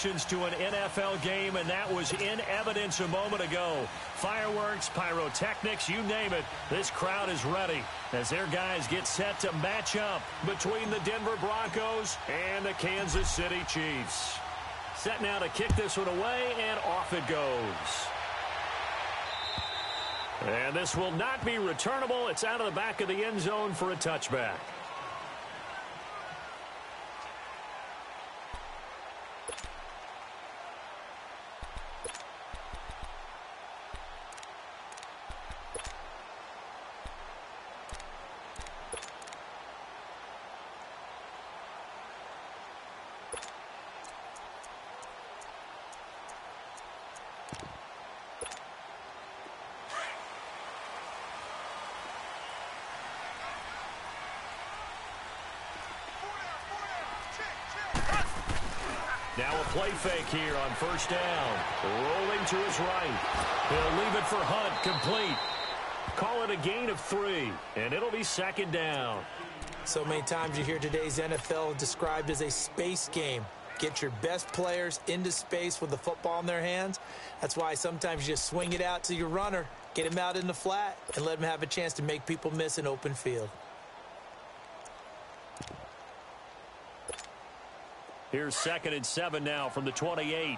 reactions to an NFL game, and that was in evidence a moment ago. Fireworks, pyrotechnics, you name it. This crowd is ready as their guys get set to match up between the Denver Broncos and the Kansas City Chiefs. Set now to kick this one away, and off it goes. And this will not be returnable. It's out of the back of the end zone for a touchback. Now a play fake here on first down. Rolling to his right. He'll leave it for Hunt, complete. Call it a gain of 3, and it'll be second down. So many times you hear today's NFL described as a space game. Get your best players into space with the football in their hands. That's why sometimes you just swing it out to your runner, get him out in the flat, and let him have a chance to make people miss an open field. Here's 2nd and 7 now from the 28.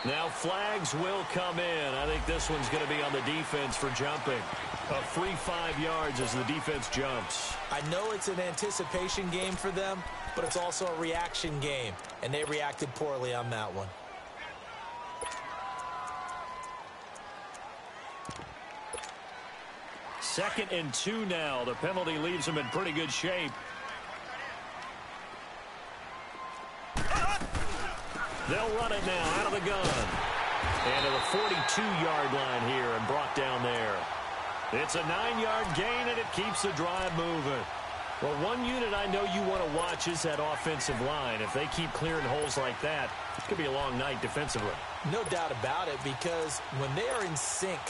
Now flags will come in. I think this one's going to be on the defense for jumping. A free 5 yards as the defense jumps. I know it's an anticipation game for them, but it's also a reaction game, and they reacted poorly on that one. Second and 2 now. The penalty leaves them in pretty good shape. They'll run it now out of the gun. And to the 42-yard line here and brought down there. It's a 9-yard gain, and it keeps the drive moving. Well, one unit I know you want to watch is that offensive line. If they keep clearing holes like that, it could be a long night defensively. No doubt about it, because when they are in sync,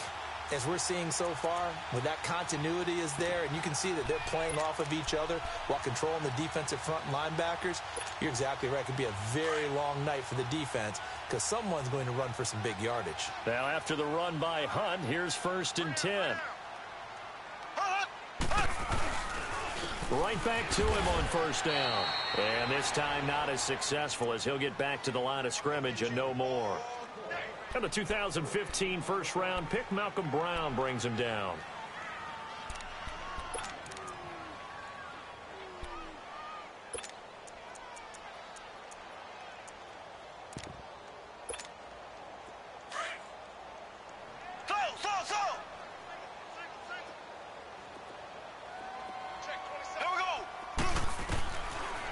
as we're seeing so far, when that continuity is there and you can see that they're playing off of each other while controlling the defensive front linebackers, you're exactly right. It could be a very long night for the defense because someone's going to run for some big yardage. Now after the run by Hunt, here's 1st and 10. Right back to him on first down. And this time not as successful as he'll get back to the line of scrimmage and no more. And the 2015 first-round pick, Malcolm Brown, brings him down.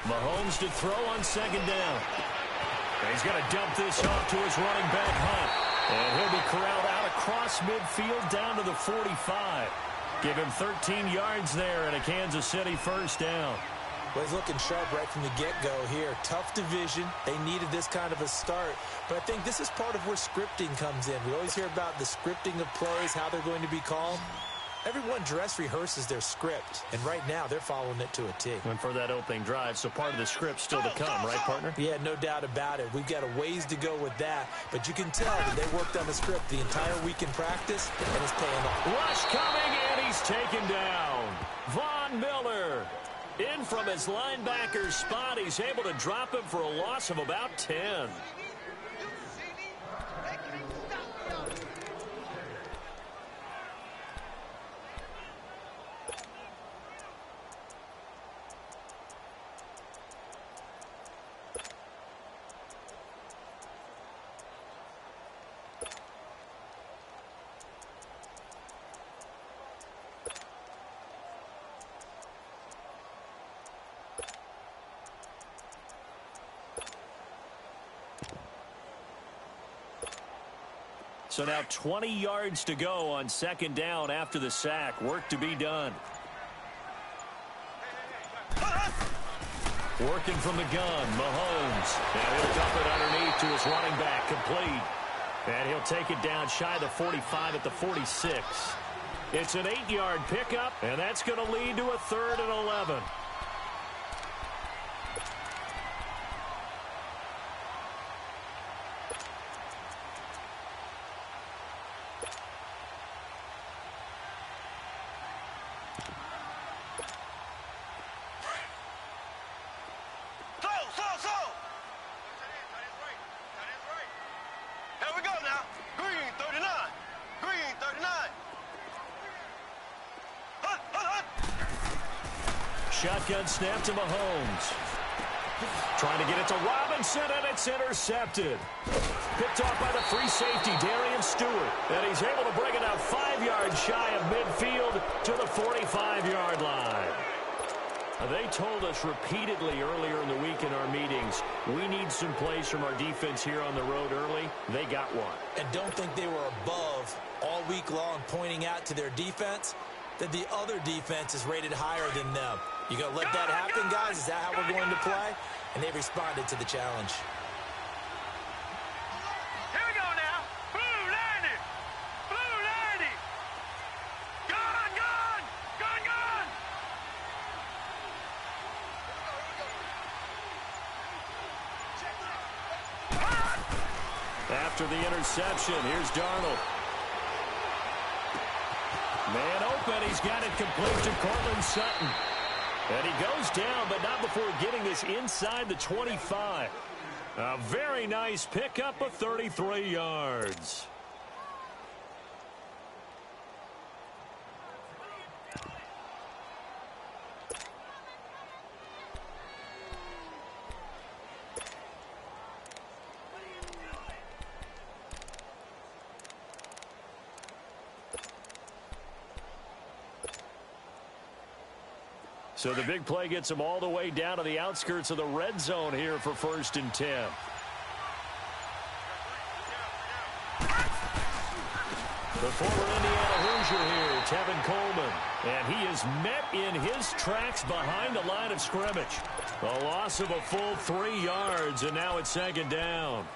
Mahomes to throw on 2nd down. He's going to dump this off to his running back, Hunt. And he'll be corralled out across midfield down to the 45. Give him 13 yards there and a Kansas City first down. Well, he's looking sharp right from the get-go here. Tough division. They needed this kind of a start. But I think this is part of where scripting comes in. We always hear about the scripting of plays, how they're going to be called. Everyone dress rehearses their script, and right now they're following it to a T. And for that opening drive, so part of the script still to come, right, partner? Yeah, no doubt about it. We've got a ways to go with that, but you can tell that they worked on the script the entire week in practice, and it's paying off. Rush coming, and he's taken down. Von Miller in from his linebacker spot. He's able to drop him for a loss of about 10. So now 20 yards to go on 2nd down after the sack. Work to be done. Working from the gun, Mahomes. And he'll dump it underneath to his running back, complete. And he'll take it down shy of the 45 at the 46. It's an 8-yard pickup, and that's going to lead to a 3rd and 11. Shotgun snap to Mahomes. Trying to get it to Robinson, and it's intercepted. Picked off by the free safety, Darian Stewart. And he's able to bring it out 5 yards shy of midfield to the 45-yard line. They told us repeatedly earlier in the week in our meetings, we need some plays from our defense here on the road early. They got one. And don't think they were above all week long pointing out to their defense that the other defense is rated higher than them. You going to let that happen, guys? Is that how we're going to play? And they responded to the challenge. Here we go now. Blue 90. Blue 90. Gone, gone. Gone, gone. After the interception, here's Darnold. Man open, he's got it complete to Cortland Sutton. And he goes down, but not before getting this inside the 25. A very nice pickup of 33 yards. So the big play gets him all the way down to the outskirts of the red zone here for 1st and 10. The former Indiana Hoosier here, Tevin Coleman. And he is met in his tracks behind the line of scrimmage. A loss of a full 3 yards, and now it's 2nd down.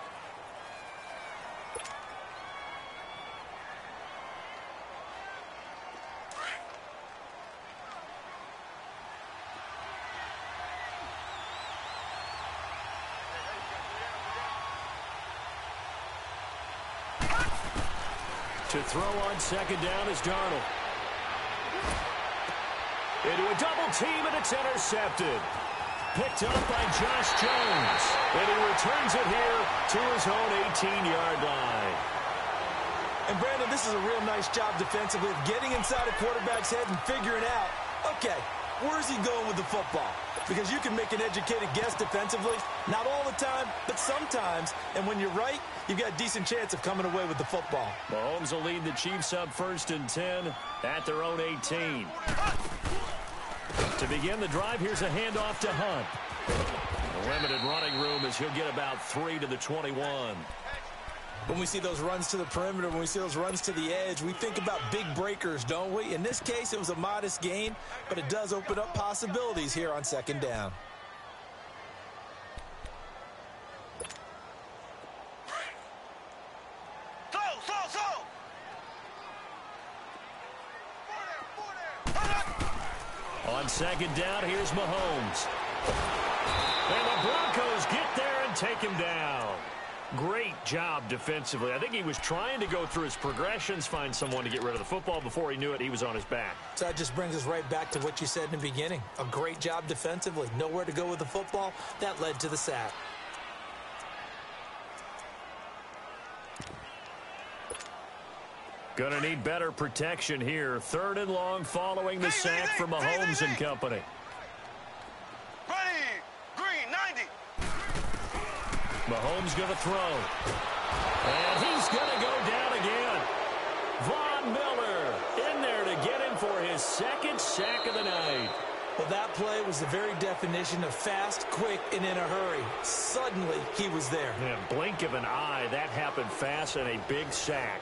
To throw on 2nd down is Darnold. Into a double team, and it's intercepted. Picked up by Josh Jones. And he returns it here to his own 18-yard line. And, Brandon, this is a real nice job defensively of getting inside a quarterback's head and figuring out, okay, where's he going with the football? Because you can make an educated guess defensively. Not all the time, but sometimes. And when you're right, you've got a decent chance of coming away with the football. Mahomes will lead the Chiefs up 1st and 10 at their own 18. To begin the drive, here's a handoff to Hunt. A limited running room as he'll get about 3 to the 21. When we see those runs to the perimeter, when we see those runs to the edge, we think about big breakers, don't we? In this case, it was a modest gain, but it does open up possibilities here on 2nd down. On 2nd down, here's Mahomes. And the Broncos get there and take him down. Great job defensively. I think he was trying to go through his progressions, find someone to get rid of the football. Before he knew it, he was on his back. So that just brings us right back to what you said in the beginning. A great job defensively. Nowhere to go with the football. That led to the sack. Gonna need better protection here. 3rd and long following the sack from Mahomes and company. Ready. Green 90. Mahomes going to throw. And he's going to go down again. Von Miller in there to get him for his 2nd sack of the night. Well, that play was the very definition of fast, quick, and in a hurry. Suddenly, he was there. Yeah, blink of an eye, that happened fast, and a big sack.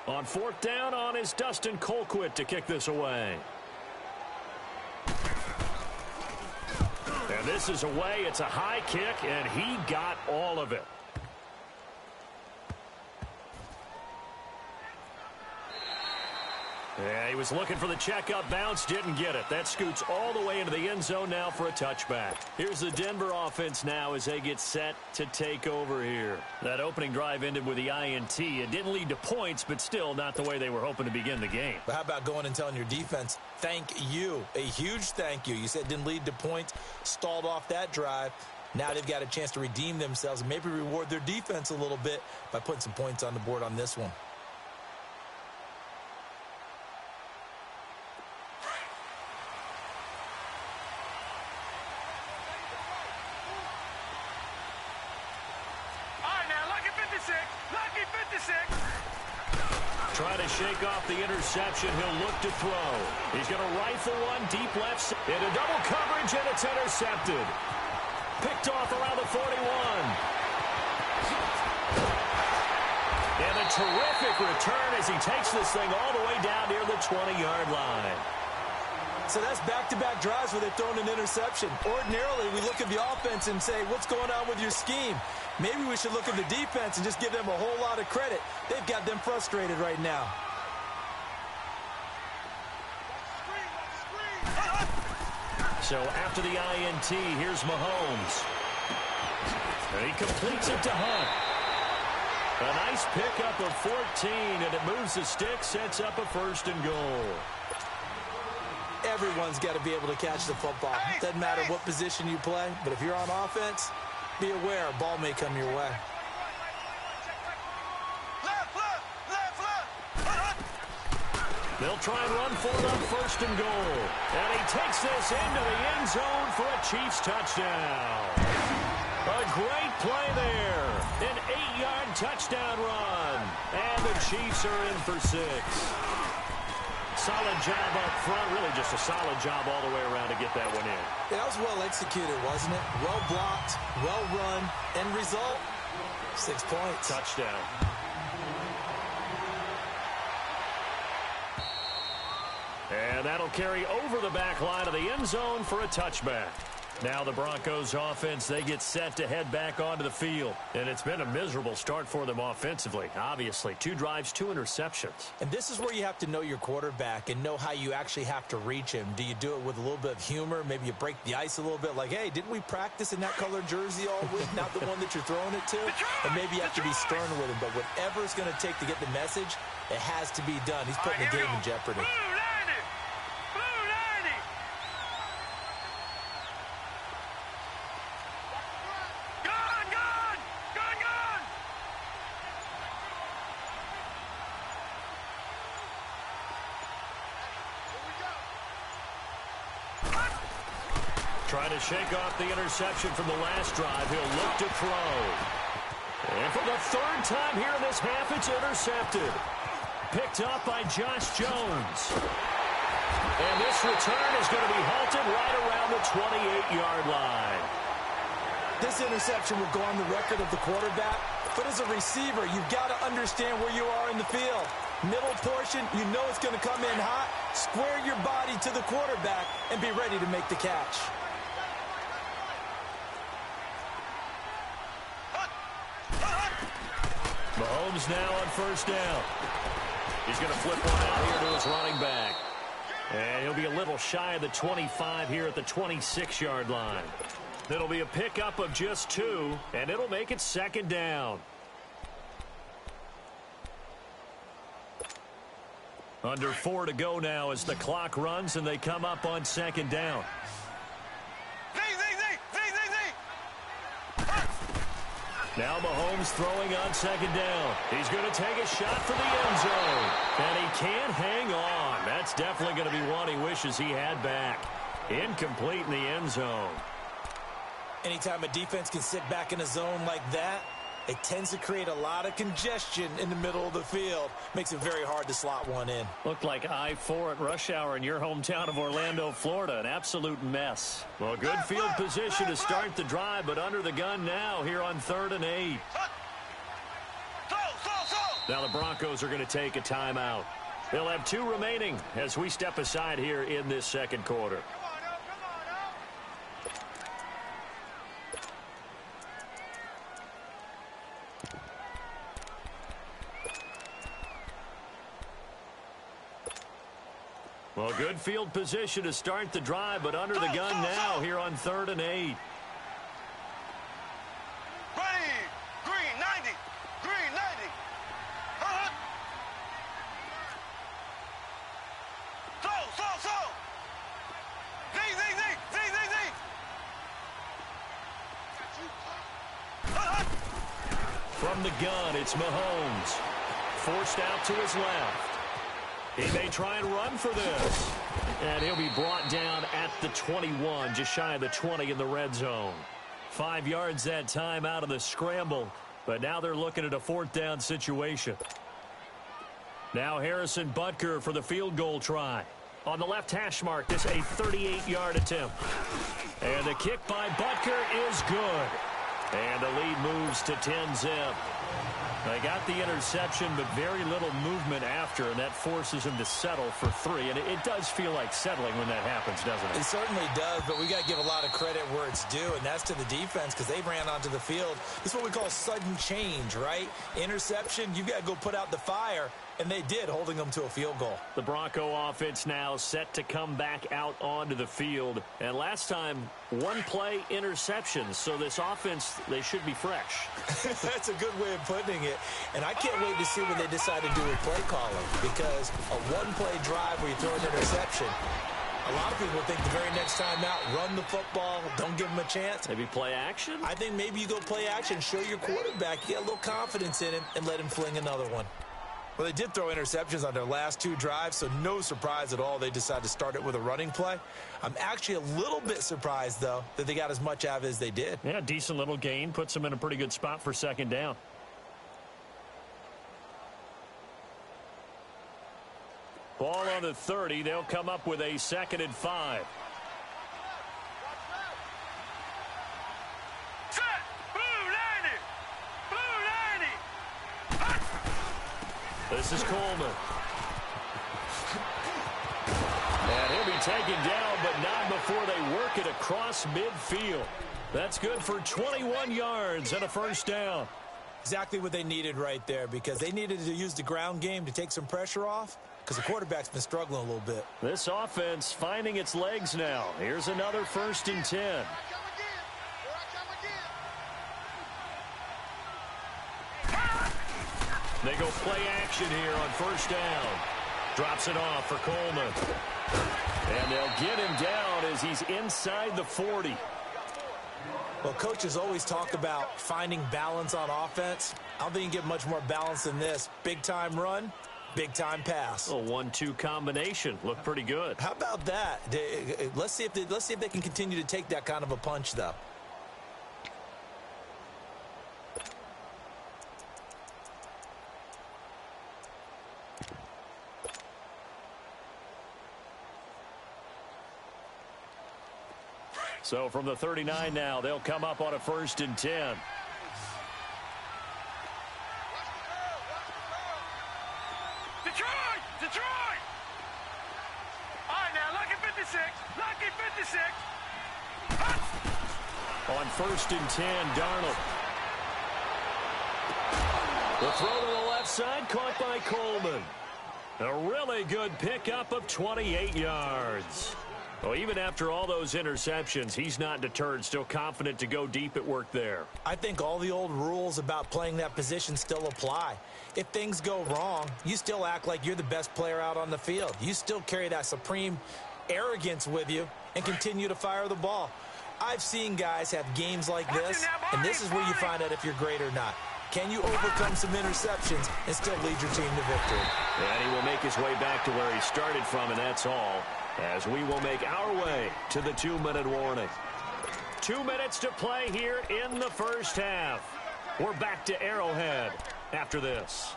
On 4th down, on is Dustin Colquitt to kick this away. And this is away. It's a high kick, and he got all of it. Yeah, he was looking for the checkup bounce, didn't get it. That scoots all the way into the end zone now for a touchback. Here's the Denver offense now as they get set to take over here. That opening drive ended with the INT. It didn't lead to points, but still not the way they were hoping to begin the game. But how about going and telling your defense, thank you, a huge thank you. You said it didn't lead to points, stalled off that drive. Now they've got a chance to redeem themselves and maybe reward their defense a little bit by putting some points on the board on this one. Try to shake off the interception. He'll look to throw. He's going to rifle one deep left into double coverage, and it's intercepted. Picked off around the 41. And a terrific return as he takes this thing all the way down near the 20-yard line. So that's back-to-back drives where they've thrown an interception. Ordinarily, we look at the offense and say, what's going on with your scheme? Maybe we should look at the defense and just give them a whole lot of credit. They've got them frustrated right now. So after the INT, here's Mahomes. And he completes it to Hunt. A nice pickup of 14, and it moves the stick, sets up a 1st and goal. Everyone's got to be able to catch the football. Doesn't matter what position you play, but if you're on offense, be aware a ball may come your way. They'll try and run for it on 1st and goal. And he takes this into the end zone for a Chiefs touchdown. A great play there. An 8-yard touchdown run. And the Chiefs are in for 6. Solid job up front. Really just a solid job all the way around to get that one in. Yeah, that was well executed, wasn't it? Well blocked, well run. End result, 6 points. Touchdown. And that'll carry over the back line of the end zone for a touchback. Now the Broncos offense, they get set to head back onto the field. And it's been a miserable start for them offensively. Obviously, 2 drives, 2 interceptions. And this is where you have to know your quarterback and know how you actually have to reach him. Do you do it with a little bit of humor? Maybe you break the ice a little bit like, hey, didn't we practice in that color jersey all week? Not the one that you're throwing it to? And maybe you have to be stern with him. But whatever it's going to take to get the message, it has to be done. He's putting the game in jeopardy. Trying to shake off the interception from the last drive. He'll look to throw. And for the 3rd time here in this half, it's intercepted. Picked up by Josh Jones. And this return is going to be halted right around the 28-yard line. This interception will go on the record of the quarterback. But as a receiver, you've got to understand where you are in the field. Middle portion, you know it's going to come in hot. Square your body to the quarterback and be ready to make the catch. Mahomes now on 1st down. He's going to flip one out here to his running back. And he'll be a little shy of the 25 here at the 26-yard line. It'll be a pickup of just 2, and it'll make it 2nd down. Under 4 to go now as the clock runs and they come up on 2nd down. Now Mahomes throwing on 2nd down. He's going to take a shot for the end zone. And he can't hang on. That's definitely going to be one he wishes he had back. Incomplete in the end zone. Anytime a defense can sit back in a zone like that, it tends to create a lot of congestion in the middle of the field. Makes it very hard to slot one in. Looked like I-4 at rush hour in your hometown of Orlando, Florida. An absolute mess. Well, good field position to start the drive, but under the gun now here on 3rd and 8. Now the Broncos are going to take a timeout. They'll have 2 remaining as we step aside here in this 2nd quarter. Well, good field position to start the drive, but under the gun now here on 3rd and 8. Ready. Green 90. Green 90. So. Zing. From the gun, it's Mahomes. Forced out to his left. He may try and run for this. And he'll be brought down at the 21, just shy of the 20 in the red zone. 5 yards that time out of the scramble, but now they're looking at a 4th down situation. Now Harrison Butker for the field goal try. On the left hash mark, this a 38-yard attempt. And the kick by Butker is good. And the lead moves to 10-zip. They got the interception, but very little movement after, and that forces him to settle for 3. And it does feel like settling when that happens, doesn't it? It certainly does, but we got to give a lot of credit where it's due, and that's to the defense because they ran onto the field. This is what we call sudden change, right? Interception, you've got to go put out the fire, and they did, holding them to a field goal. The Bronco offense now set to come back out onto the field. And last time, 1-play interceptions. So this offense, they should be fresh. That's a good way of putting it. And I can't wait to see what they decide to do with play calling. Because a 1-play drive where you throw an interception, a lot of people think the very next time out, run the football, don't give them a chance. Maybe play action? I think maybe you go play action, show your quarterback, you get a little confidence in him, and let him fling another one. Well, they did throw interceptions on their last 2 drives, so no surprise at all they decided to start it with a running play. I'm actually a little bit surprised, though, that they got as much out of it as they did. Yeah, decent little gain. Puts them in a pretty good spot for 2nd down. Ball on the 30. They'll come up with a 2nd and 5. This is Coleman. And he'll be taken down, but not before they work it across midfield. That's good for 21 yards and a 1st down. Exactly what they needed right there, because they needed to use the ground game to take some pressure off, because the quarterback's been struggling a little bit. This offense finding its legs now. Here's another 1st and 10. They go play action here on 1st down. Drops it off for Coleman. And they'll get him down as he's inside the 40. Well, coaches always talk about finding balance on offense. I don't think you can get much more balance than this. Big-time run, big-time pass. A 1-2 combination. Looked pretty good. How about that? Let's see if they can continue to take that kind of a punch, though. So from the 39 now, they'll come up on a 1st and 10. Detroit! All right, now, lucky 56. On 1st and 10, Darnold. The throw to the left side, caught by Coleman. A really good pickup of 28 yards. Well, even after all those interceptions, he's not deterred, still confident to go deep at work there. I think all the old rules about playing that position still apply. If things go wrong, you still act like you're the best player out on the field. You still carry that supreme arrogance with you and continue to fire the ball. I've seen guys have games like this, and this is where you find out if you're great or not. Can you overcome some interceptions and still lead your team to victory? And he will make his way back to where he started from, and that's all, as we will make our way to the 2-minute warning. 2 minutes to play here in the 1st half. We're back to Arrowhead after this.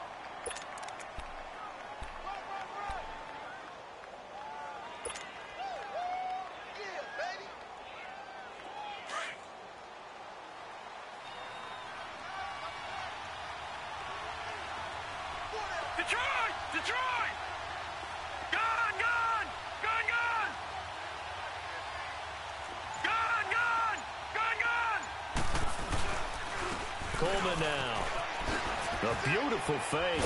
Detroit! Gone! Coleman now. A beautiful fake.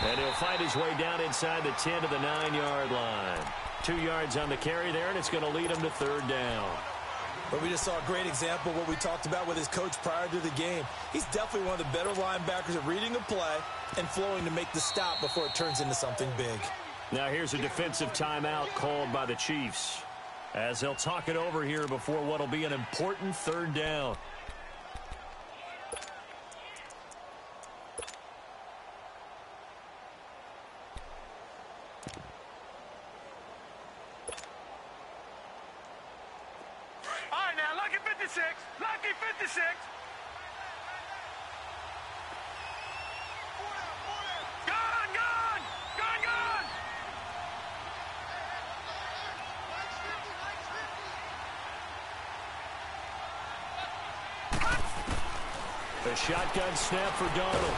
And he'll find his way down inside the 10 to the 9-yard line. 2 yards on the carry there, and it's going to lead him to 3rd down. But we just saw a great example of what we talked about with his coach prior to the game. He's definitely one of the better linebackers at reading a play and flowing to make the stop before it turns into something big. Now here's a defensive timeout called by the Chiefs, as they'll talk it over here before what will be an important 3rd down. Lucky 56. Gone, gone, gone, gone. The shotgun snap for Donald.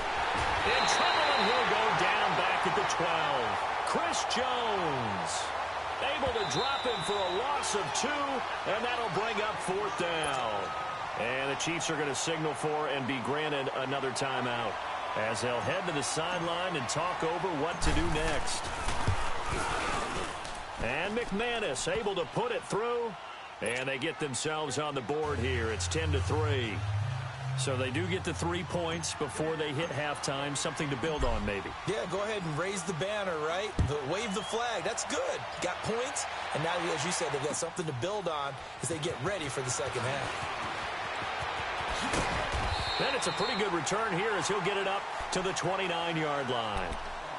In trouble, and he'll go down back at the 12. Chris Jones able to drop him for a loss of 2, and that'll bring up 4th down. And the Chiefs are going to signal for and be granted another timeout, as they'll head to the sideline and talk over what to do next. And McManus able to put it through, and they get themselves on the board here. It's 10-3. So they do get the 3 points before they hit halftime, something to build on maybe. Yeah, go ahead and raise the banner, right? Wave the flag. That's good. Got points, and now, as you said, they've got something to build on as they get ready for the second half. Then it's a pretty good return here as he'll get it up to the 29-yard line.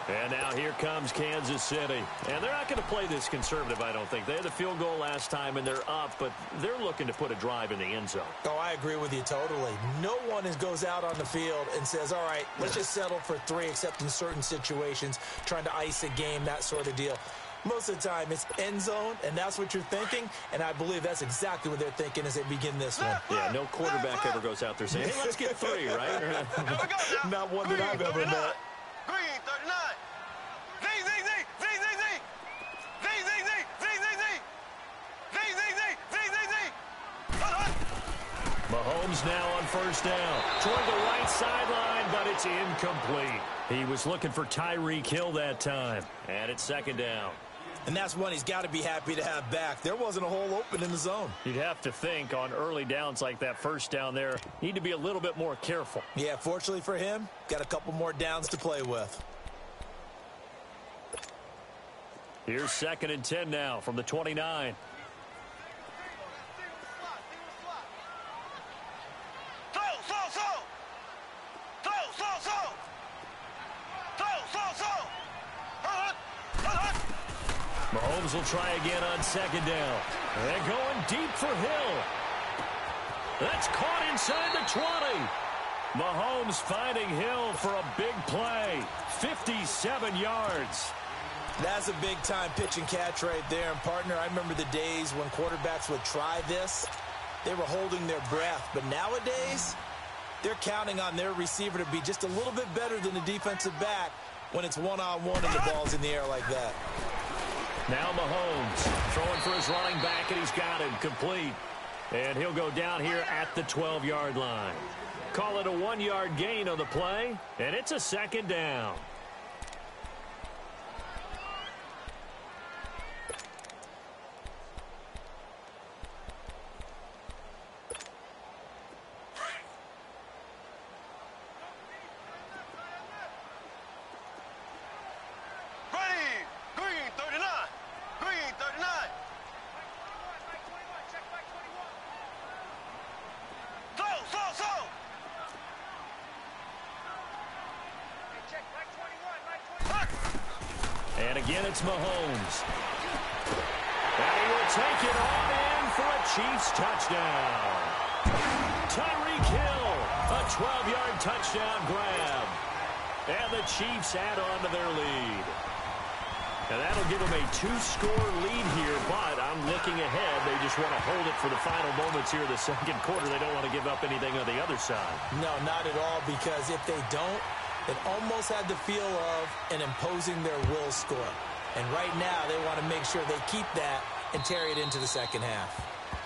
And now here comes Kansas City. And they're not going to play this conservative, I don't think. They had the field goal last time, and they're up, but they're looking to put a drive in the end zone. Oh, I agree with you totally. No one goes out on the field and says, all right, let's just settle for 3, except in certain situations, trying to ice a game, that sort of deal. Most of the time, it's end zone, and that's what you're thinking, and I believe that's exactly what they're thinking as they begin this one. Yeah, no quarterback ever goes out there saying, hey, let's get 3, right? Not one that I've ever met. Green 39. Z, Z, Z, Z, Z, Z. Z, Z, Z, Z, Z, Z. Z, Z, Z, Z, Z, Z. Mahomes now on 1st down. Toward the right sideline, but it's incomplete. He was looking for Tyreek Hill that time, and it's 2nd down. And that's one he's got to be happy to have back. There wasn't a hole open in the zone. You'd have to think on early downs like that 1st down there, need to be a little bit more careful. Yeah, fortunately for him, got a couple more downs to play with. Here's 2nd and 10 now from the 29. Mahomes will try again on 2nd down. They're going deep for Hill. That's caught inside the 20. Mahomes finding Hill for a big play. 57 yards. That's a big-time pitch and catch right there. And, partner, I remember the days when quarterbacks would try this. They were holding their breath. But nowadays, they're counting on their receiver to be just a little bit better than the defensive back when it's one-on-one and the ball's in the air like that. Now Mahomes throwing for his running back, and he's got him complete. And he'll go down here at the 12-yard line. Call it a 1-yard gain on the play, and it's a 2nd down. And again, it's Mahomes. And he will take it on in for a Chiefs touchdown. Tyreek Hill, a 12-yard touchdown grab. And the Chiefs add on to their lead. And that'll give them a 2-score lead here, but I'm looking ahead. They just want to hold it for the final moments here of the 2nd quarter. They don't want to give up anything on the other side. No, not at all, because if they don't, it almost had the feel of an imposing their will score. And right now, they want to make sure they keep that and carry it into the second half.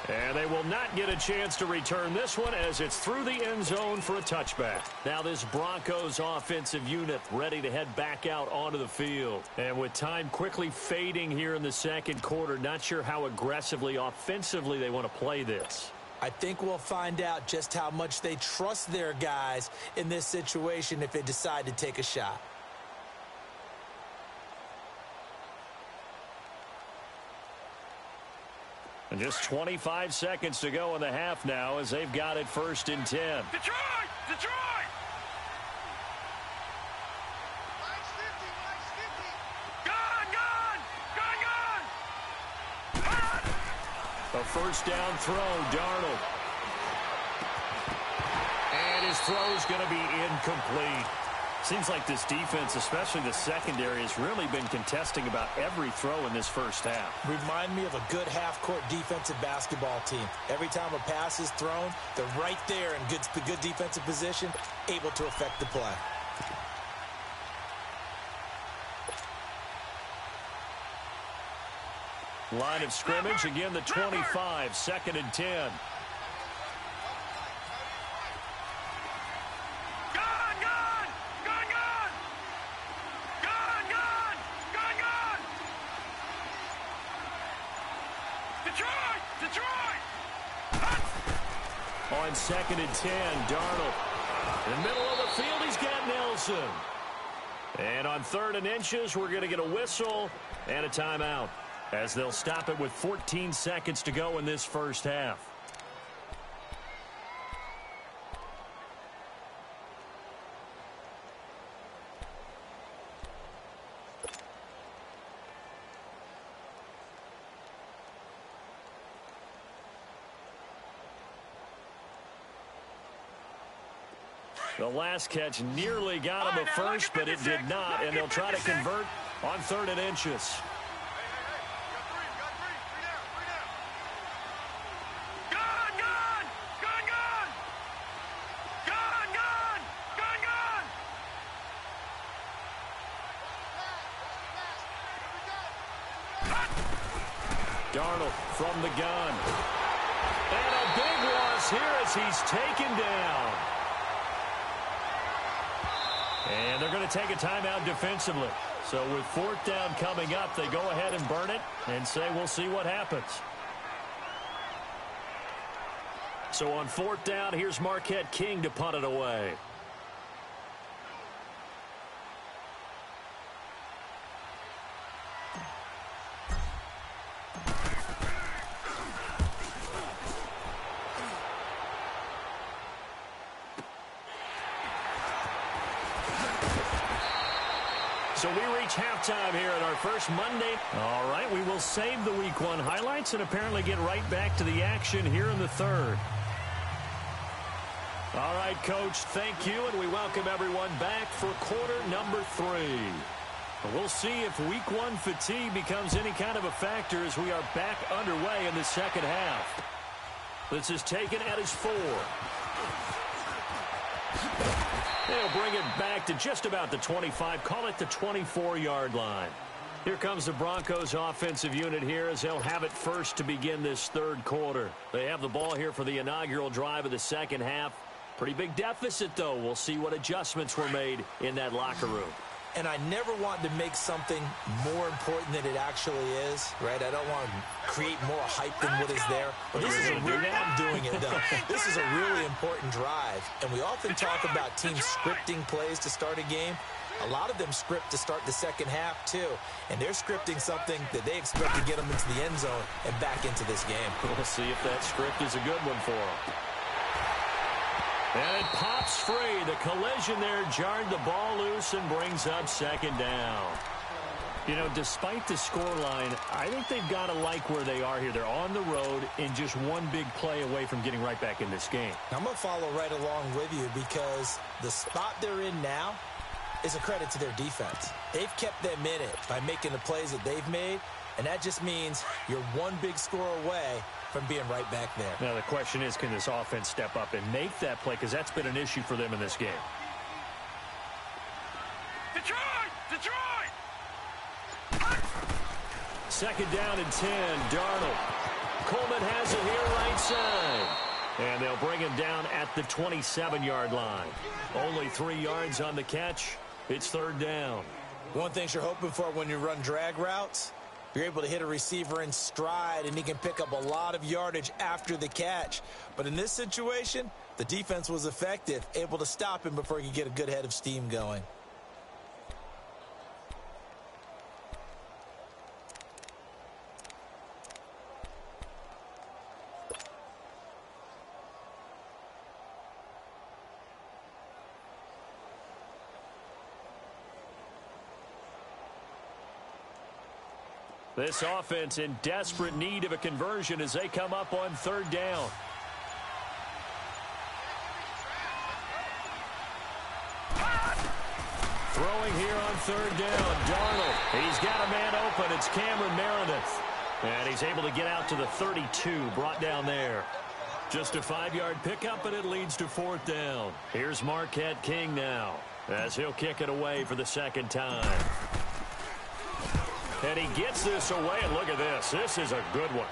And they will not get a chance to return this one as it's through the end zone for a touchback. Now this Broncos offensive unit ready to head back out onto the field. And with time quickly fading here in the second quarter, not sure how aggressively, offensively they want to play this. I think we'll find out just how much they trust their guys in this situation if they decide to take a shot. And just 25 seconds to go in the half now as they've got it 1st and 10. Detroit! Detroit! Gone! A first down throw, Darnold. And his throw is going to be incomplete. Seems like this defense, especially the secondary, has really been contesting about every throw in this first half. Remind me of a good half-court defensive basketball team. Every time a pass is thrown, they're right there in good defensive position, able to affect the play. Line of scrimmage, again the 25, 2nd and 10. On 2nd and 10, Darnold. In the middle of the field, he's got Nelson. And on 3rd and inches, we're going to get a whistle and a timeout as they'll stop it with 14 seconds to go in this first half. The last catch nearly got him at first, but it did not, and they'll try to convert on 3rd and inches. Darnold from the gun. And a big loss here as he's taken down. And they're going to take a timeout defensively. So with 4th down coming up, they go ahead and burn it and say we'll see what happens. So on 4th down, here's Marquette King to punt it away. So we reach halftime here in our first Monday. All right, we will save the Week 1 highlights and apparently get right back to the action here in the 3rd. All right, Coach, thank you, and we welcome everyone back for quarter number 3. We'll see if Week 1 fatigue becomes any kind of a factor as we are back underway in the second half. This is taken at his 4. They'll bring it back to just about the 25, call it the 24-yard line. Here comes the Broncos offensive unit here as they'll have it first to begin this 3rd quarter. They have the ball here for the inaugural drive of the second half. Pretty big deficit, though. We'll see what adjustments were made in that locker room. And I never want to make something more important than it actually is, right? I don't want to create more hype than what is there. But this is a really, I'm doing it, though. This is a really important drive. And we often talk about teams scripting plays to start a game. A lot of them script to start the second half, too. And they're scripting something that they expect to get them into the end zone and back into this game. We'll see if that script is a good one for them. And it pops free. The collision there jarred the ball loose and brings up 2nd down. You know, despite the scoreline, I think they've got to like where they are here. They're on the road and just one big play away from getting right back in this game. I'm going to follow right along with you because the spot they're in now is a credit to their defense. They've kept them in it by making the plays that they've made, and that just means you're one big score away from being right back there. Now the question is, can this offense step up and make that play? Because that's been an issue for them in this game. Detroit! Detroit! Second down and 10, Darnold. Coleman has it here right side. And they'll bring him down at the 27-yard line. Only 3 yards on the catch. It's third down. One thing you're hoping for when you run drag routes, you're able to hit a receiver in stride, and he can pick up a lot of yardage after the catch. But in this situation, the defense was effective, able to stop him before he could get a good head of steam going. This offense in desperate need of a conversion as they come up on third down. Throwing here on third down, Darnold. He's got a man open. It's Cameron Meredith. And he's able to get out to the 32, brought down there. Just a 5-yard pickup, and it leads to fourth down. Here's Marquette King now as he'll kick it away for the second time. And he gets this away, and look at this. This is a good one.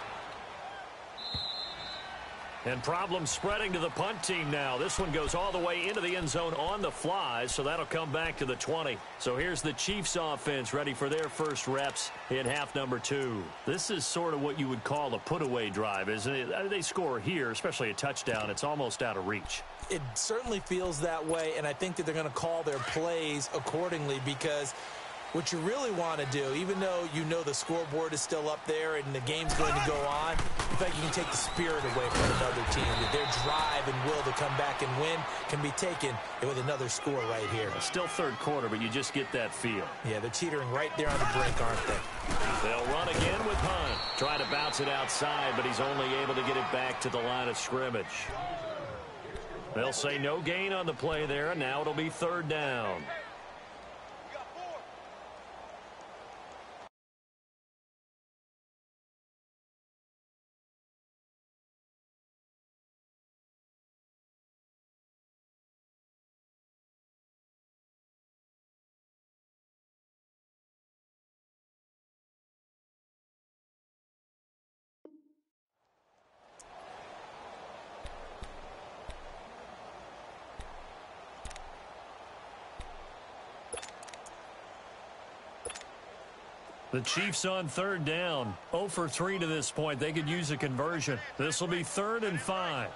And problems spreading to the punt team now. This one goes all the way into the end zone on the fly, so that'll come back to the 20. So here's the Chiefs offense ready for their first reps in half number 2. This is sort of what you would call a put-away drive, isn't it? They score here, especially a touchdown. It's almost out of reach. It certainly feels that way, and I think that they're going to call their plays accordingly because what you really want to do, even though you know the scoreboard is still up there and the game's going to go on, in fact, you can take the spirit away from another team. That their drive and will to come back and win can be taken with another score right here. It's still third quarter, but you just get that feel. Yeah, they're teetering right there on the brink, aren't they? They'll run again with Hunt. Try to bounce it outside, but he's only able to get it back to the line of scrimmage. They'll say no gain on the play there, and now it'll be third down. The Chiefs on third down. 0 for 3 to this point. They could use a conversion. This will be 3rd and 5.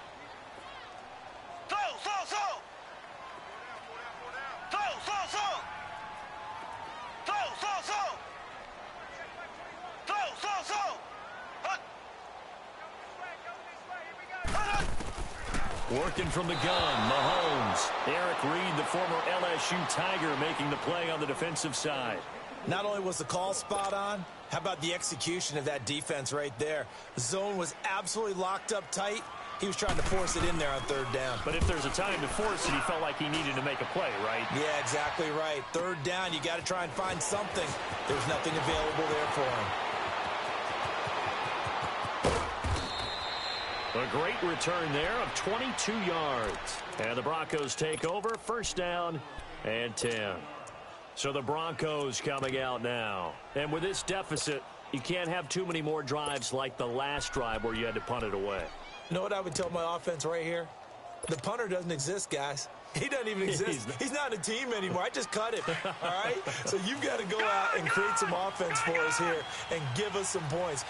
Working from the gun, Mahomes. Eric Reed, the former LSU Tiger, making the play on the defensive side. Not only was the call spot on, how about the execution of that defense right there? The zone was absolutely locked up tight. He was trying to force it in there on third down. But if there's a time to force it, he felt like he needed to make a play, right? Yeah, exactly right. Third down, you got to try and find something. There's nothing available there for him. A great return there of 22 yards. And the Broncos take over, first down and 10. So the Broncos coming out now. And with this deficit, you can't have too many more drives like the last drive where you had to punt it away. You know what I would tell my offense right here? The punter doesn't exist, guys. He doesn't even exist. He's not a team anymore. I just cut him, all right? So you've got to go out and create some offense for us here and give us some points.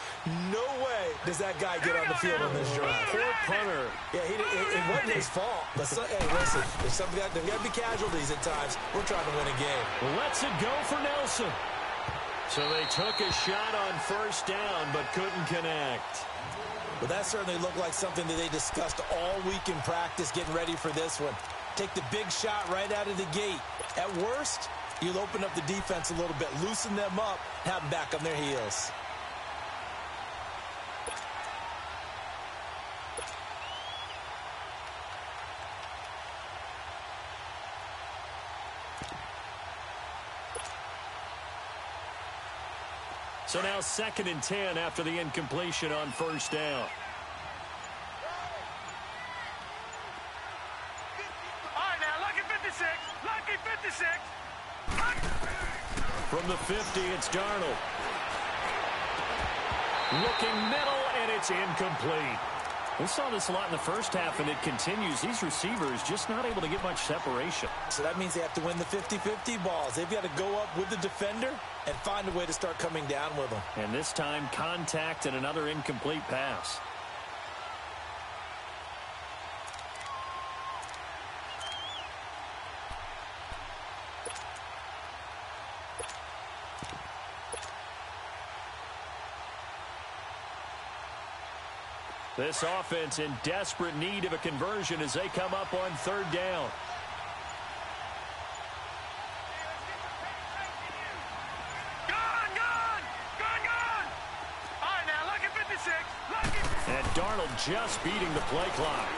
No way does that guy get on the field on this drive. Poor punter. Yeah, it wasn't his fault. Hey, listen, there's got to be casualties at times. We're trying to win a game. Lets it go for Nelson. So they took a shot on first down but couldn't connect. Well, that certainly looked like something that they discussed all week in practice getting ready for this one. Take the big shot right out of the gate. At worst, you'll open up the defense a little bit, loosen them up, have them back on their heels. So now 2nd and 10 after the incompletion on first down. From the 50, it's Darnold. Looking middle, and it's incomplete. We saw this a lot in the first half, and it continues. These receivers just not able to get much separation. So that means they have to win the 50-50 balls. They've got to go up with the defender and find a way to start coming down with them. And this time, contact and another incomplete pass. This offense in desperate need of a conversion as they come up on third down. Gone! All right, now, look at 56. And Darnold just beating the play clock.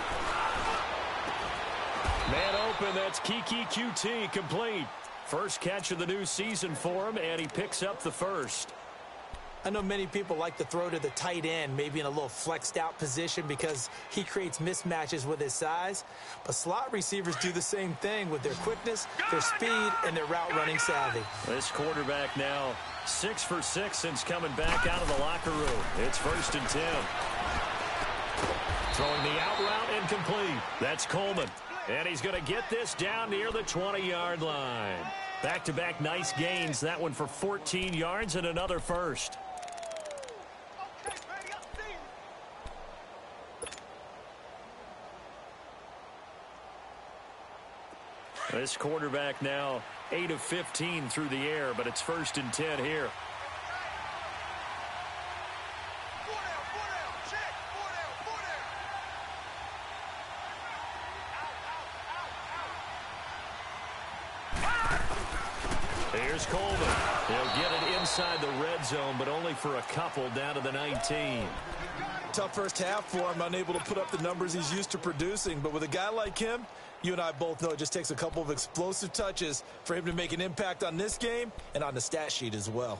Man open, that's Kiki QT complete. First catch of the new season for him, and he picks up the first. I know many people like to throw to the tight end, maybe in a little flexed out position because he creates mismatches with his size. But slot receivers do the same thing with their quickness, their speed, and their route running savvy. This quarterback now 6 for 6 since coming back out of the locker room. It's 1st and 10. Throwing the out route incomplete. That's Coleman. And he's going to get this down near the 20-yard line. Back-to-back nice gains. That one for 14 yards and another first. This quarterback now 8 of 15 through the air, but it's 1st and 10 here. Here's Coleman. He'll get it inside the red zone, but only for a couple down to the 19. Tough first half for him, unable to put up the numbers he's used to producing. But with a guy like him, you and I both know it just takes a couple of explosive touches for him to make an impact on this game and on the stat sheet as well.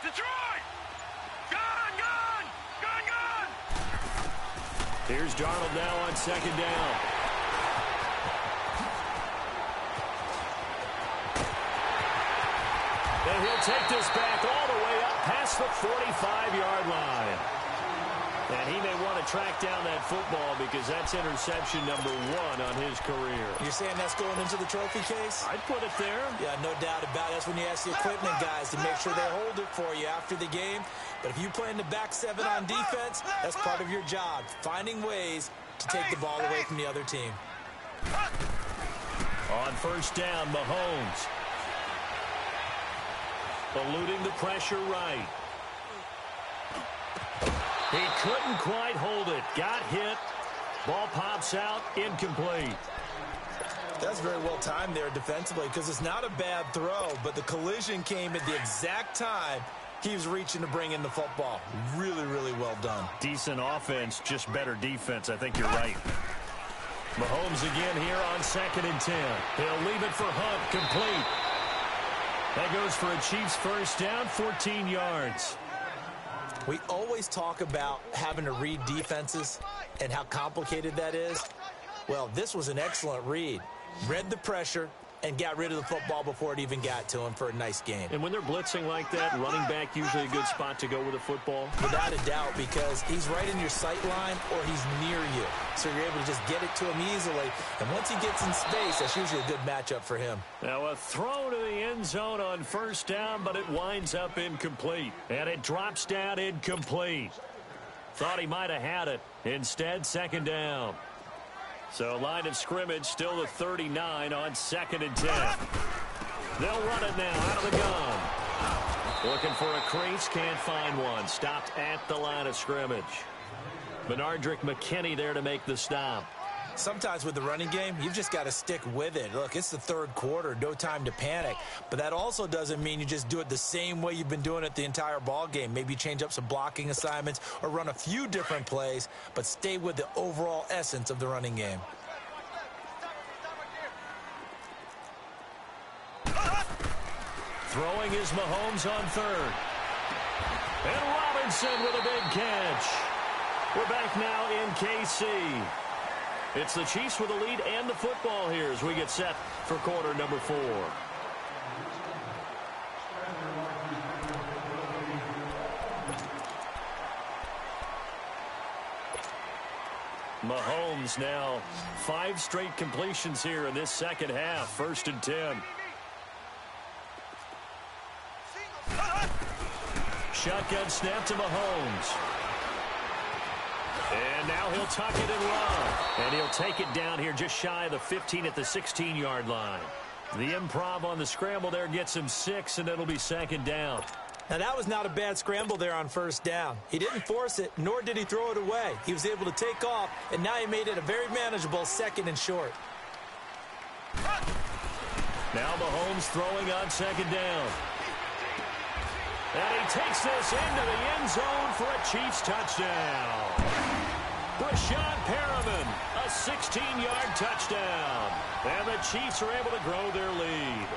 Detroit! Gone! Here's Darnold now on 2nd down. And he'll take this back all the way up past the 45-yard line. And he may want to track down that football because that's interception number 1 on his career. You're saying that's going into the trophy case? I'd put it there. Yeah, no doubt about it. That's when you ask the equipment guys to make sure they hold it for you after the game. But if you play in the back 7 on defense, that's part of your job, finding ways to take the ball away from the other team. On 1st down, Mahomes. Eluding the pressure right. He couldn't quite hold it. Got hit. Ball pops out. Incomplete. That's very well timed there defensively because it's not a bad throw, but the collision came at the exact time he was reaching to bring in the football. Really, really well done. Decent offense, just better defense. I think you're right. Mahomes again here on 2nd and 10. He'll leave it for Hunt. Complete. That goes for a Chiefs first down, 14 yards. We always talk about having to read defenses and how complicated that is. Well, this was an excellent read. Read the pressure and got rid of the football before it even got to him for a nice game. And when they're blitzing like that, running back usually a good spot to go with the football? Without a doubt, because he's right in your sight line or he's near you. So you're able to just get it to him easily. And once he gets in space, that's usually a good matchup for him. Now a throw to the end zone on 1st down, but it winds up incomplete. And it drops down incomplete. Thought he might have had it. Instead, 2nd down. So line of scrimmage still the 39 on 2nd and 10. They'll run it now out of the gun. Looking for a crease, can't find one. Stopped at the line of scrimmage. Benardrick McKinney there to make the stop. Sometimes with the running game, you've just got to stick with it. Look, it's the 3rd quarter, no time to panic. But that also doesn't mean you just do it the same way you've been doing it the entire ball game. Maybe change up some blocking assignments or run a few different plays, but stay with the overall essence of the running game. Throwing is Mahomes on third. And Robinson with a big catch. We're back now in KC. It's the Chiefs with the lead and the football here as we get set for quarter number 4. Mahomes now 5 straight completions here in this second half. 1st and 10. Shotgun snap to Mahomes. And now he'll tuck it and run. And he'll take it down here just shy of the 15 at the 16-yard line. The improv on the scramble there gets him 6, and it'll be 2nd down. Now, that was not a bad scramble there on 1st down. He didn't force it, nor did he throw it away. He was able to take off, and now he made it a very manageable 2nd and short. Now Mahomes throwing on 2nd down. And he takes this into the end zone for a Chiefs touchdown. Brashad Perriman, a 16-yard touchdown. And the Chiefs are able to grow their lead.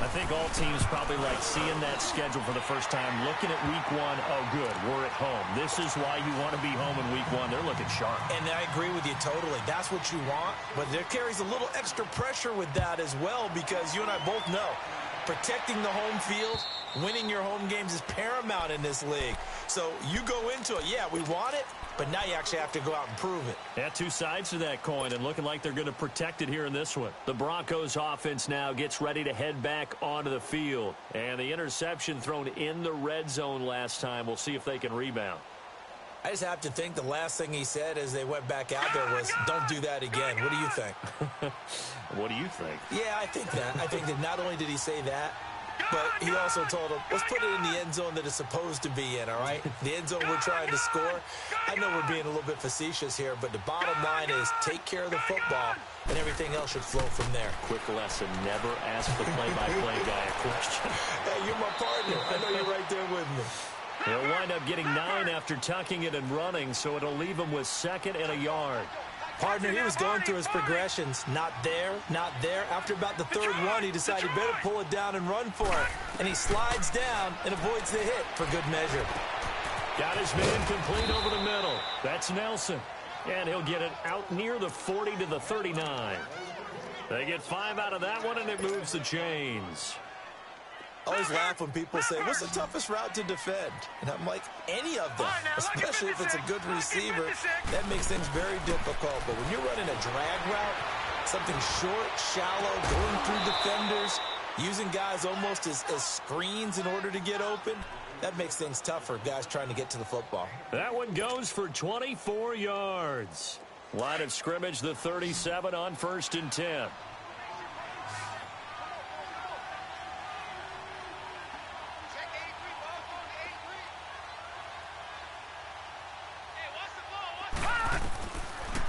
I think all teams probably like seeing that schedule for the first time, looking at week 1. Oh, good, we're at home. This is why you want to be home in week 1. They're looking sharp. And I agree with you totally. That's what you want. But there carries a little extra pressure with that as well, because you and I both know protecting the home field, winning your home games is paramount in this league. So you go into it, yeah, we want it, but now you actually have to go out and prove it. Yeah, 2 sides to that coin, and looking like they're going to protect it here in this one. The Broncos offense now gets ready to head back onto the field. And the interception thrown in the red zone last time. We'll see if they can rebound. I just have to think the last thing he said as they went back out there was, don't do that again. What do you think? What do you think? Yeah, I think that. I think that not only did he say that, but he also told him, let's put it in the end zone that it's supposed to be in, all right? The end zone we're trying to score. I know we're being a little bit facetious here, but the bottom line is take care of the football, and everything else should flow from there. Quick lesson, never ask the play-by-play guy a question. Hey, you're my partner. I know you're right there with me. He'll wind up getting 9 after tucking it and running, so it'll leave him with 2nd and a yard. Partner, he was going through his progressions. Not there, not there. After about the 3rd one, he decided better pull it down and run for it. And he slides down and avoids the hit for good measure. Got his man complete over the middle. That's Nelson. And he'll get it out near the 40 to the 39. They get 5 out of that one, and it moves the chains. I always laugh when people say, what's the toughest route to defend? And I'm like, any of them, especially if it's a good receiver. That makes things very difficult. But when you're running a drag route, something short, shallow, going through defenders, using guys almost as screens in order to get open, that makes things tough for guys trying to get to the football. That one goes for 24 yards. Line of scrimmage, the 37 on 1st and 10.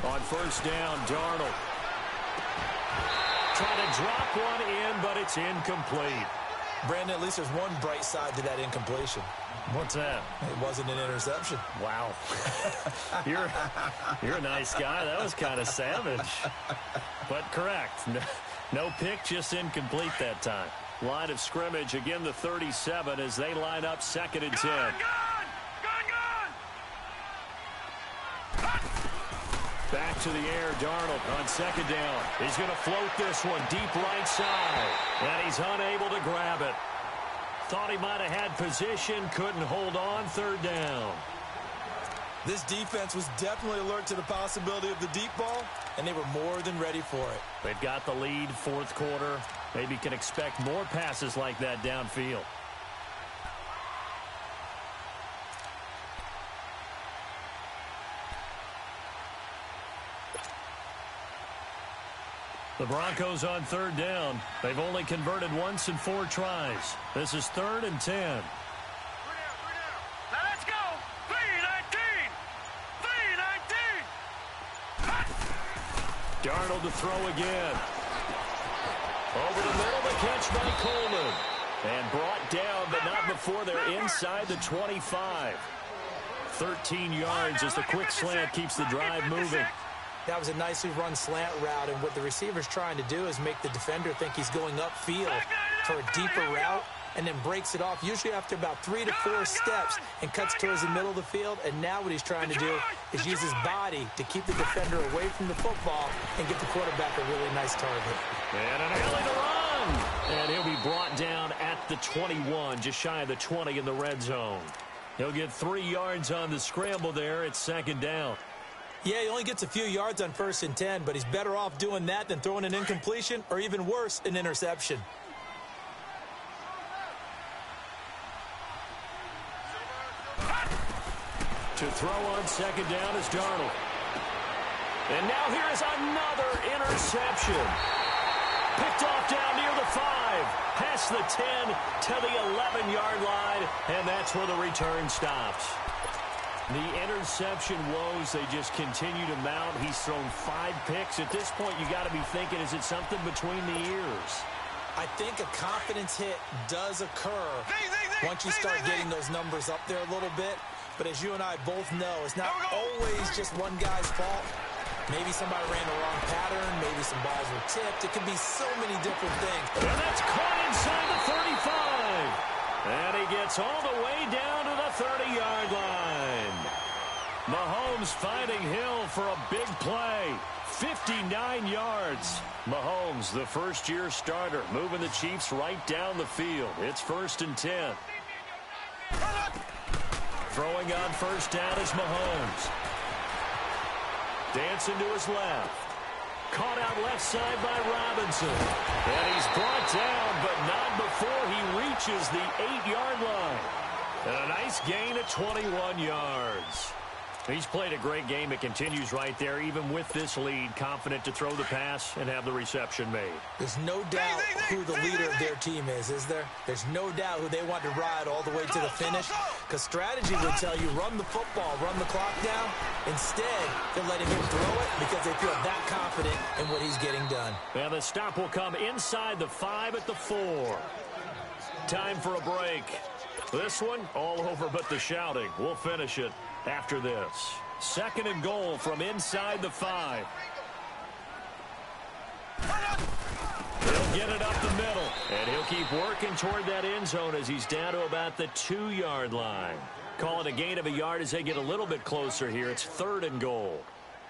On 1st down, Darnold. Trying to drop one in, but it's incomplete. Brandon, at least there's one bright side to that incompletion. What's that? It wasn't an interception. Wow. You're a nice guy. That was kind of savage. But correct. No pick, just incomplete that time. Line of scrimmage, again the 37 as they line up 2nd and 10. Back to the air, Darnold on 2nd down. He's going to float this one deep right side. And he's unable to grab it. Thought he might have had position, couldn't hold on, 3rd down. This defense was definitely alert to the possibility of the deep ball, and they were more than ready for it. They've got the lead, 4th quarter. Maybe can expect more passes like that downfield. The Broncos on 3rd down. They've only converted once in 4 tries. This is 3rd and 10. Now let's go. 3-19. 3-19. Darnold to throw again. Over the middle, the catch by Coleman. And brought down, but not before they're inside the 25. 13 yards as the quick slant keeps the drive moving. That was a nicely run slant route, and what the receiver's trying to do is make the defender think he's going upfield for a deeper route and then breaks it off, usually after about 3 to 4 steps, and cuts towards the middle of the field. And now what he's trying to do is use his body to keep the defender away from the football and get the quarterback a really nice target. And an alley to run. And he'll be brought down at the 21, just shy of the 20 in the red zone. He'll get 3 yards on the scramble there. It's second down. Yeah, he only gets a few yards on 1st and 10, but he's better off doing that than throwing an incompletion or even worse, an interception. To throw on second down is Darnold. And now here is another interception. Picked off down near the 5, past the 10 to the 11-yard line, and that's where the return stops. The interception woes, they just continue to mount. He's thrown 5 picks. At this point, you got to be thinking, is it something between the ears? I think a confidence hit does occur once you start getting those numbers up there a little bit. But as you and I both know, it's not always just one guy's fault. Maybe somebody ran the wrong pattern. Maybe some balls were tipped. It could be so many different things. And that's caught inside the 35. And he gets all the way down to the 30-yard line. Mahomes finding Hill for a big play. 59 yards. Mahomes, the first-year starter, moving the Chiefs right down the field. It's 1st and 10. Throwing on first down is Mahomes. Dancing to his left. Caught out left side by Robinson. And he's brought down, but not before he reaches the 8-yard line. And a nice gain of 21 yards. He's played a great game. It continues right there, even with this lead, confident to throw the pass and have the reception made. There's no doubt who the leader of their team is there? There's no doubt who they want to ride all the way to the finish, because strategy would tell you run the football, run the clock down. Instead, they're letting him throw it because they feel that confident in what he's getting done. And the stop will come inside the 5 at the 4. Time for a break. This one, all over but the shouting. We'll finish it after this. 2nd and goal from inside the 5. He'll get it up the middle, and he'll keep working toward that end zone as he's down to about the 2-yard line. Call it a gain of a yard as they get a little bit closer here. It's 3rd and goal.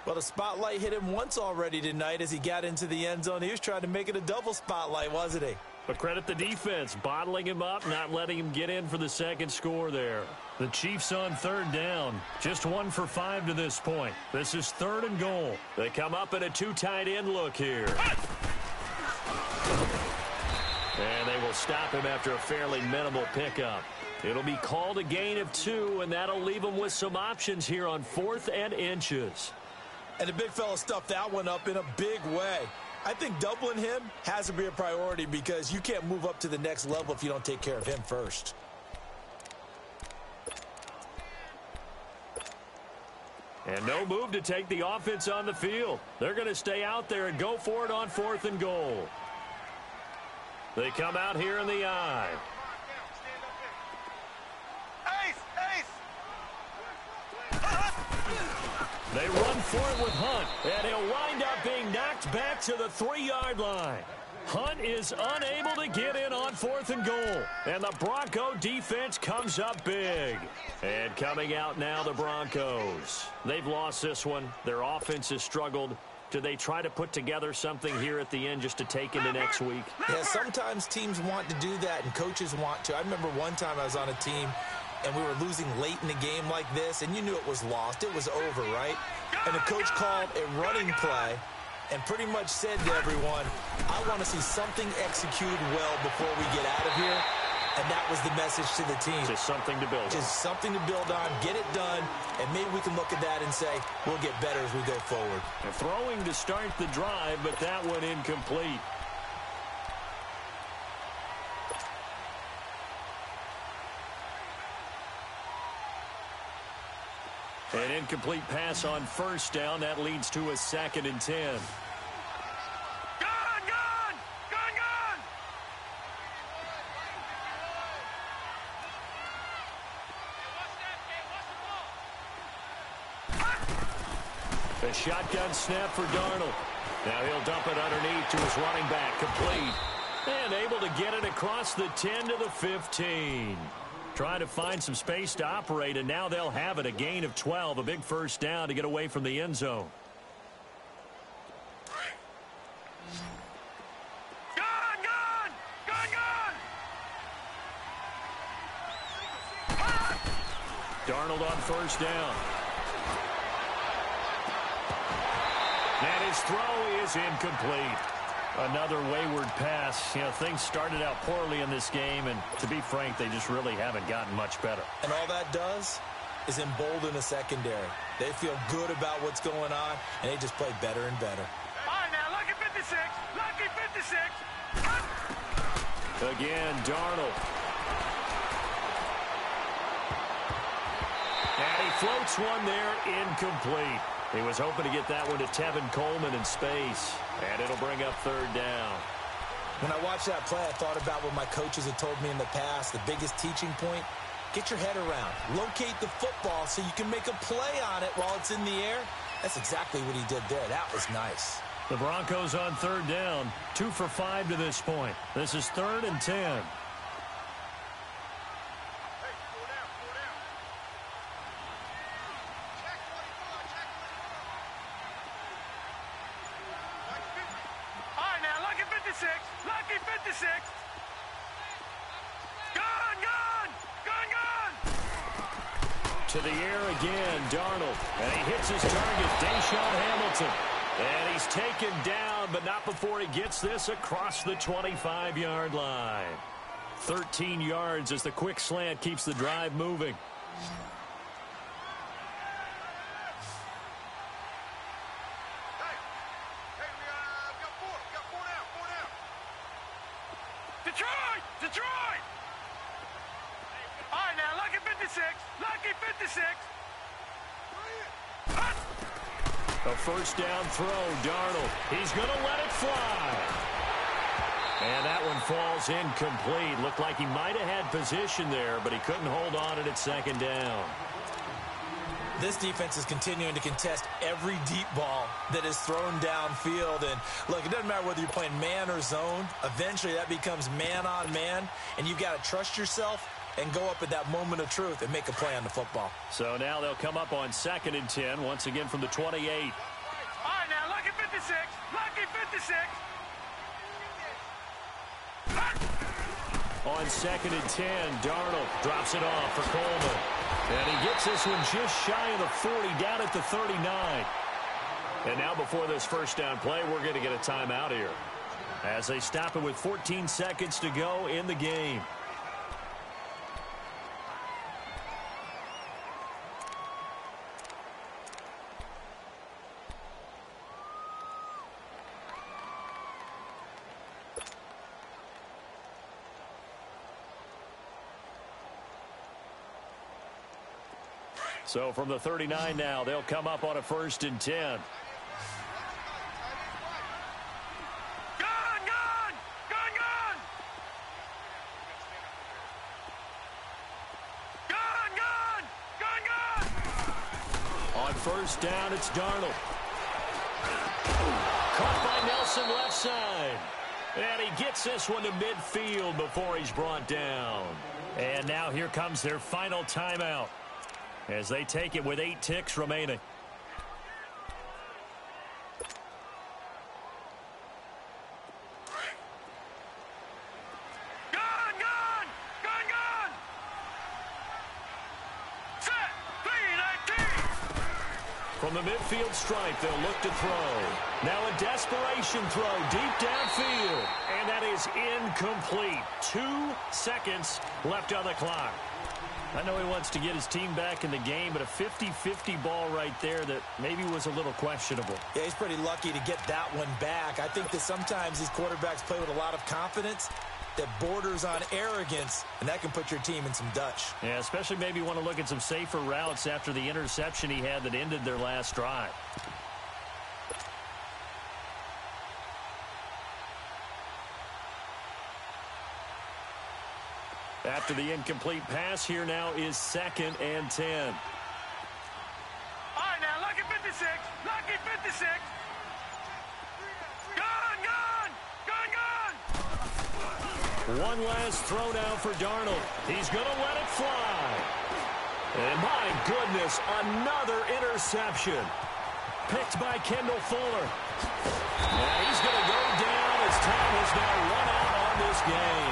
Well, the spotlight hit him once already tonight as he got into the end zone. He was trying to make it a double spotlight, wasn't he? But credit the defense, bottling him up, not letting him get in for the second score there. The Chiefs on 3rd down, just 1 for 5 to this point. This is 3rd and goal. They come up in a 2 tight end look here. And they will stop him after a fairly minimal pickup. It'll be called a gain of 2, and that'll leave them with some options here on 4th and inches. And the big fella stuffed that one up in a big way. I think doubling him has to be a priority because you can't move up to the next level if you don't take care of him first. And no move to take the offense on the field. They're going to stay out there and go for it on 4th and goal. They come out here in the I. They run for it with Hunt, and he'll wind up being knocked back to the 3-yard line. Hunt is unable to get in on 4th and goal, and the Bronco defense comes up big. And coming out now, the Broncos. They've lost this one. Their offense has struggled. Do they try to put together something here at the end just to take into next week? Yeah, sometimes teams want to do that, and coaches want to. I remember one time I was on a team, and we were losing late in the game like this, and you knew it was lost. It was over, right? And the coach called a running play and pretty much said to everyone, I want to see something executed well before we get out of here. And that was the message to the team. Just something to build on. Just something to build on, get it done, and maybe we can look at that and say, we'll get better as we go forward. And throwing to start the drive, but that one incomplete. An incomplete pass on first down. That leads to a 2nd and 10. A shotgun snap for Darnold. Now he'll dump it underneath to his running back. Complete. And able to get it across the 10 to the 15. Trying to find some space to operate, and now they'll have it. A gain of 12, a big first down to get away from the end zone. Darnold on first down. And his throw is incomplete. Another wayward pass. You know, things started out poorly in this game, and to be frank, they just really haven't gotten much better. And all that does is embolden the secondary. They feel good about what's going on, and they just play better and better. All right, now, lucky 56. Lucky 56. Again, Darnold. And he floats one there, incomplete. He was hoping to get that one to Tevin Coleman in space. And it'll bring up third down. When I watched that play, I thought about what my coaches had told me in the past. The biggest teaching point, get your head around. Locate the football so you can make a play on it while it's in the air. That's exactly what he did there. That was nice. The Broncos on third down. 2 for 5 to this point. This is 3rd and 10. Lucky 56. Gone. To the air again, Darnold. And he hits his target, Deshaun Hamilton. And he's taken down, but not before he gets this across the 25-yard line. 13 yards as the quick slant keeps the drive moving. Detroit! All right, now, lucky 56. Lucky 56. A first down throw, Darnold. He's going to let it fly. And that one falls incomplete. Looked like he might have had position there, but he couldn't hold on at second down. This defense is continuing to contest every deep ball that is thrown downfield. And, look, it doesn't matter whether you're playing man or zone. Eventually, that becomes man-on-man, and you've got to trust yourself and go up at that moment of truth and make a play on the football. So now they'll come up on 2nd and 10, once again from the 28. All right, now, lucky 56. Lucky 56. On 2nd and 10, Darnold drops it off for Coleman. And he gets this one just shy of the 40, down at the 39. And now before this first down play, we're going to get a timeout here, as they stop it with 14 seconds to go in the game. So from the 39 now, they'll come up on a 1st and 10. On first down, it's Darnold. Caught by Nelson left side. And he gets this one to midfield before he's brought down. And now here comes their final timeout, as they take it with 8 ticks remaining. Gone! Set! 3-19! From the midfield stripe, they'll look to throw. Now a desperation throw deep downfield. And that is incomplete. 2 seconds left on the clock. I know he wants to get his team back in the game, but a 50-50 ball right there that maybe was a little questionable. Yeah, he's pretty lucky to get that one back. I think that sometimes these quarterbacks play with a lot of confidence that borders on arrogance, and that can put your team in some Dutch. Yeah, especially maybe want to look at some safer routes after the interception he had that ended their last drive. After the incomplete pass, here now is 2nd and 10. All right, now, lucky 56. Lucky 56. Gone! One last throw now for Darnold. He's going to let it fly. And my goodness, another interception. Picked by Kendall Fuller. And he's going to go down as time has now run out on this game.